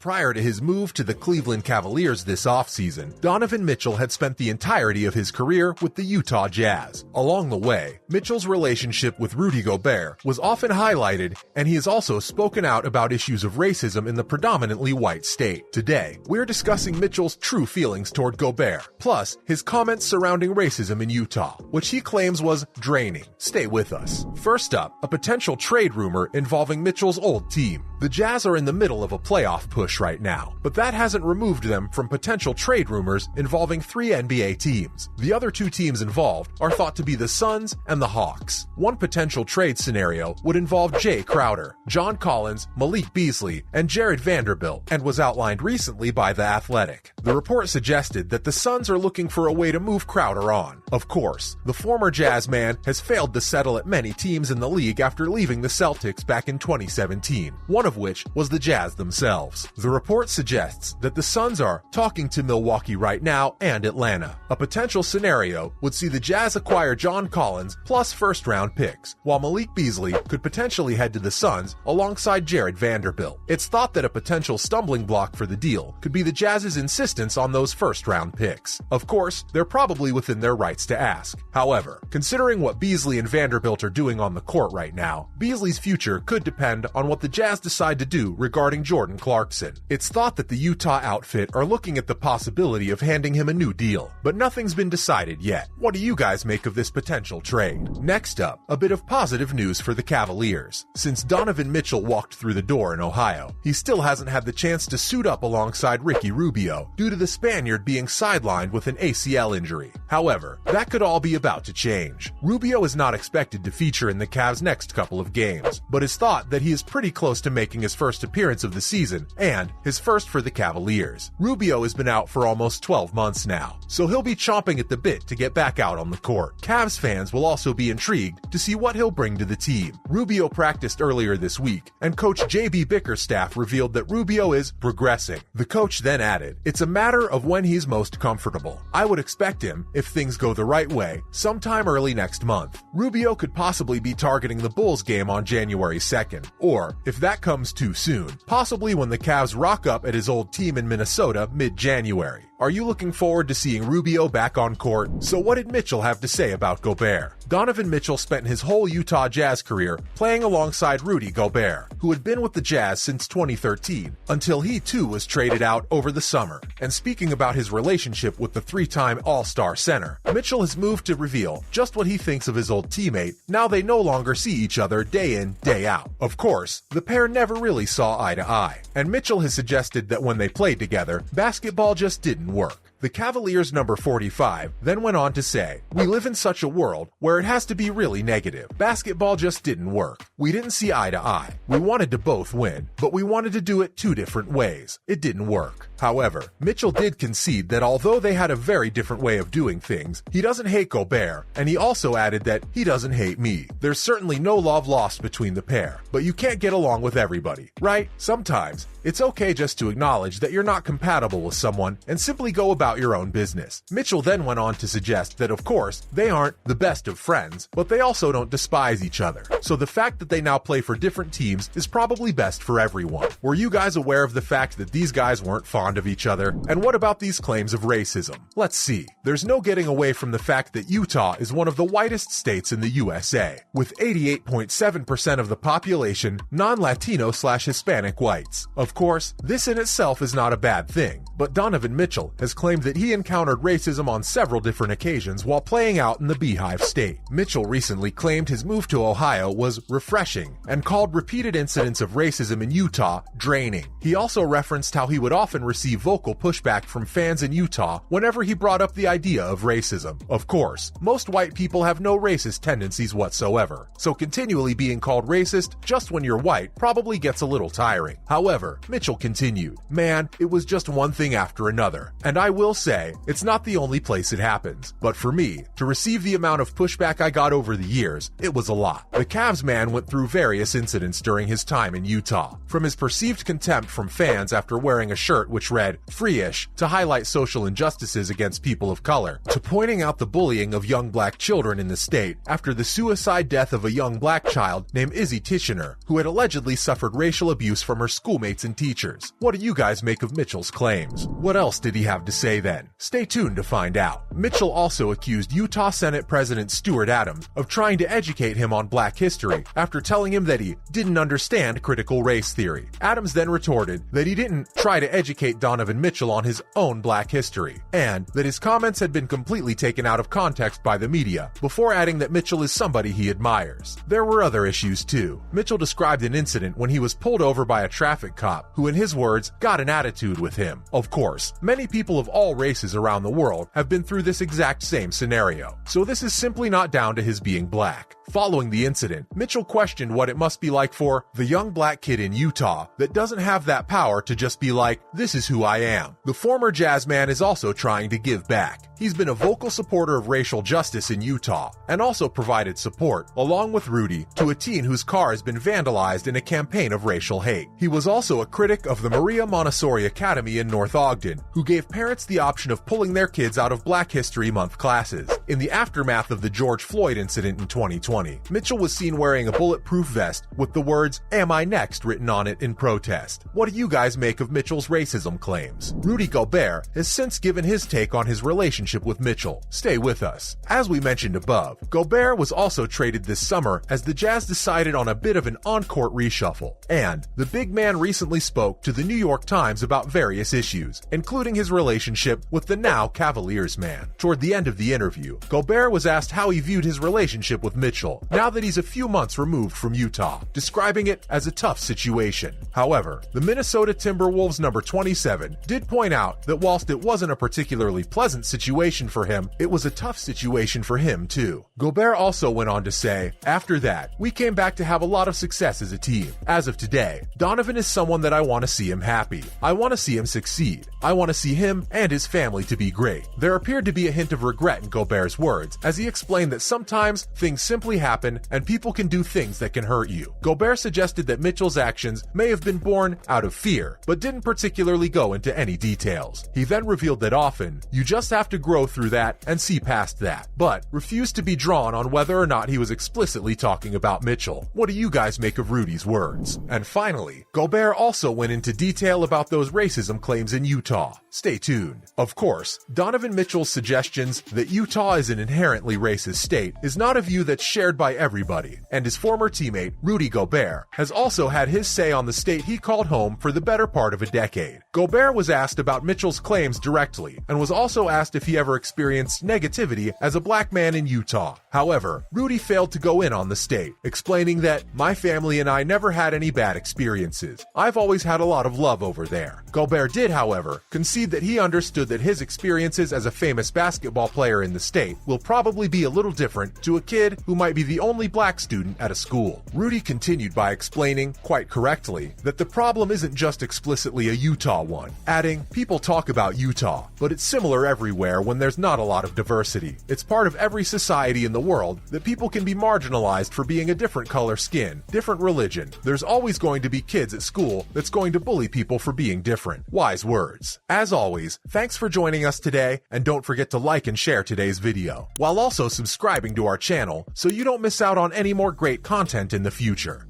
Prior to his move to the Cleveland Cavaliers this offseason, Donovan Mitchell had spent the entirety of his career with the Utah Jazz. Along the way, Mitchell's relationship with Rudy Gobert was often highlighted, and he has also spoken out about issues of racism in the predominantly white state. Today, we're discussing Mitchell's true feelings toward Gobert, plus his comments surrounding racism in Utah, which he claims was draining. Stay with us. First up, a potential trade rumor involving Mitchell's old team. The Jazz are in the middle of a playoff push right now, but that hasn't removed them from potential trade rumors involving 3 NBA teams. The other 2 teams involved are thought to be the Suns and the Hawks. One potential trade scenario would involve Jay Crowder, John Collins, Malik Beasley, and Jared Vanderbilt, and was outlined recently by The Athletic. The report suggested that the Suns are looking for a way to move Crowder on. Of course, the former Jazz man has failed to settle at many teams in the league after leaving the Celtics back in 2017, one of which was the Jazz themselves. The report suggests that the Suns are talking to Milwaukee right now and Atlanta. A potential scenario would see the Jazz acquire John Collins plus first-round picks, while Malik Beasley could potentially head to the Suns alongside Jared Vanderbilt. It's thought that a potential stumbling block for the deal could be the Jazz's insistence on those first-round picks. Of course, they're probably within their rights to ask. However, considering what Beasley and Vanderbilt are doing on the court right now, Beasley's future could depend on what the Jazz decide to do regarding Jordan Clarkson. It's thought that the Utah outfit are looking at the possibility of handing him a new deal, but nothing's been decided yet. What do you guys make of this potential trade? Next up, a bit of positive news for the Cavaliers. Since Donovan Mitchell walked through the door in Ohio, he still hasn't had the chance to suit up alongside Ricky Rubio due to the Spaniard being sidelined with an ACL injury. However, that could all be about to change. Rubio is not expected to feature in the Cavs' next couple of games, but it's thought that he is pretty close to making his first appearance of the season and his first for the Cavaliers. Rubio has been out for almost 12 months now, so he'll be chomping at the bit to get back out on the court. Cavs fans will also be intrigued to see what he'll bring to the team. Rubio practiced earlier this week, and coach J.B. Bickerstaff revealed that Rubio is progressing. The coach then added, "It's a matter of when he's most comfortable. I would expect him, if things go the right way, sometime early next month." Rubio could possibly be targeting the Bulls game on January 2nd, or, if that comes too soon, possibly when the Cavs rock up at his old team in Minnesota mid-January. Are you looking forward to seeing Rubio back on court? So what did Mitchell have to say about Gobert? Donovan Mitchell spent his whole Utah Jazz career playing alongside Rudy Gobert, who had been with the Jazz since 2013, until he too was traded out over the summer. And speaking about his relationship with the 3-time All-Star center, Mitchell has moved to reveal just what he thinks of his old teammate now they no longer see each other day in, day out. Of course, the pair never really saw eye to eye, and Mitchell has suggested that when they played together, basketball just didn't work. The Cavaliers' number 45 then went on to say, "We live in such a world where it has to be really negative. Basketball just didn't work. We didn't see eye to eye. We wanted to both win, but we wanted to do it 2 different ways. It didn't work." However, Mitchell did concede that although they had a very different way of doing things, he doesn't hate Gobert, and he also added that he doesn't hate me. There's certainly no love lost between the pair, but you can't get along with everybody, right? Sometimes, it's okay just to acknowledge that you're not compatible with someone and simply go about your own business. Mitchell then went on to suggest that, of course, they aren't the best of friends, but they also don't despise each other. So the fact that they now play for different teams is probably best for everyone. Were you guys aware of the fact that these guys weren't fond of each other? And what about these claims of racism? Let's see. There's no getting away from the fact that Utah is one of the whitest states in the USA, with 88.7% of the population non-Latino/Hispanic whites. Of course, this in itself is not a bad thing, but Donovan Mitchell has claimed that he encountered racism on several different occasions while playing out in the Beehive State. Mitchell recently claimed his move to Ohio was refreshing and called repeated incidents of racism in Utah draining. He also referenced how he would often receive vocal pushback from fans in Utah whenever he brought up the idea of racism. Of course, most white people have no racist tendencies whatsoever, so continually being called racist just when you're white probably gets a little tiring. However, Mitchell continued, "Man, it was just one thing thing after another. And I will say, it's not the only place it happens. But for me, to receive the amount of pushback I got over the years, it was a lot. The Cavs man went through various incidents during his time in Utah. From his perceived contempt from fans after wearing a shirt which read "free-ish" to highlight social injustices against people of color, to pointing out the bullying of young black children in the state after the suicide death of a young black child named Izzy Tishner, who had allegedly suffered racial abuse from her schoolmates and teachers. What do you guys make of Mitchell's claims? What else did he have to say then? Stay tuned to find out. Mitchell also accused Utah Senate President Stuart Adams of trying to educate him on black history after telling him that he didn't understand critical race theory. Adams then retorted that he didn't try to educate Donovan Mitchell on his own black history, and that his comments had been completely taken out of context by the media, before adding that Mitchell is somebody he admires. There were other issues too. Mitchell described an incident when he was pulled over by a traffic cop who, in his words, got an attitude with him. Of course, many people of all races around the world have been through this exact same scenario, so this is simply not down to his being black. Following the incident, Mitchell questioned what it must be like for the young black kid in Utah that doesn't have that power to just be like, "This is who I am." The former jazz man is also trying to give back. He's been a vocal supporter of racial justice in Utah and also provided support, along with Rudy, to a teen whose car has been vandalized in a campaign of racial hate. He was also a critic of the Maria Montessori Academy in North Ogden, who gave parents the option of pulling their kids out of Black History Month classes. In the aftermath of the George Floyd incident in 2020, Mitchell was seen wearing a bulletproof vest with the words "Am I next" written on it in protest. What do you guys make of Mitchell's racism claims? Rudy Gobert has since given his take on his relationship with Mitchell. Stay with us. As we mentioned above, Gobert was also traded this summer as the Jazz decided on a bit of an on-court reshuffle. And the big man recently spoke to the New York Times about various issues, including his relationship with the now Cavaliers man. Toward the end of the interview, Gobert was asked how he viewed his relationship with Mitchell now that he's a few months removed from Utah, describing it as a tough situation. However, the Minnesota Timberwolves number 27 did point out that whilst it wasn't a particularly pleasant situation for him, it was a tough situation for him too. Gobert also went on to say, "After that, we came back to have a lot of success as a team. As of today, Donovan is someone that I want to see him happy. I want to see him succeed. I want to see him and his family to be great." There appeared to be a hint of regret in Gobert's words, as he explained that sometimes things simply happen and people can do things that can hurt you. Gobert suggested that Mitchell's actions may have been born out of fear, but didn't particularly go into any details. He then revealed that often, you just have to grow through that and see past that, but refused to be drawn on whether or not he was explicitly talking about Mitchell. What do you guys make of Rudy's words? And finally, Gobert also went into detail about those racism claims in Utah. Stay tuned. Of course, Donovan Mitchell's suggestions that Utah is an inherently racist state is not a view that's shared by everybody, and his former teammate, Rudy Gobert, has also had his say on the state he called home for the better part of a decade. Gobert was asked about Mitchell's claims directly, and was also asked if he ever experienced negativity as a black man in Utah. However, Rudy failed to go in on the state, explaining that, "My family and I never had any bad experiences. I've always had a lot of love over there." Gobert did, however, concede that he understood that his experiences as a famous basketball player in the state will probably be a little different to a kid who might be the only black student at a school. Rudy continued by explaining, quite correctly, that the problem isn't just explicitly a Utah one, adding, "People talk about Utah, but it's similar everywhere when there's not a lot of diversity. It's part of every society in the world that people can be marginalized for being a different color skin, different religion. There's always going to be kids at school that's going to bully people for being different." Wise words. As always, thanks for joining us today, and don't forget to like and share today's video, while also subscribing to our channel so you don't miss out on any more great content in the future.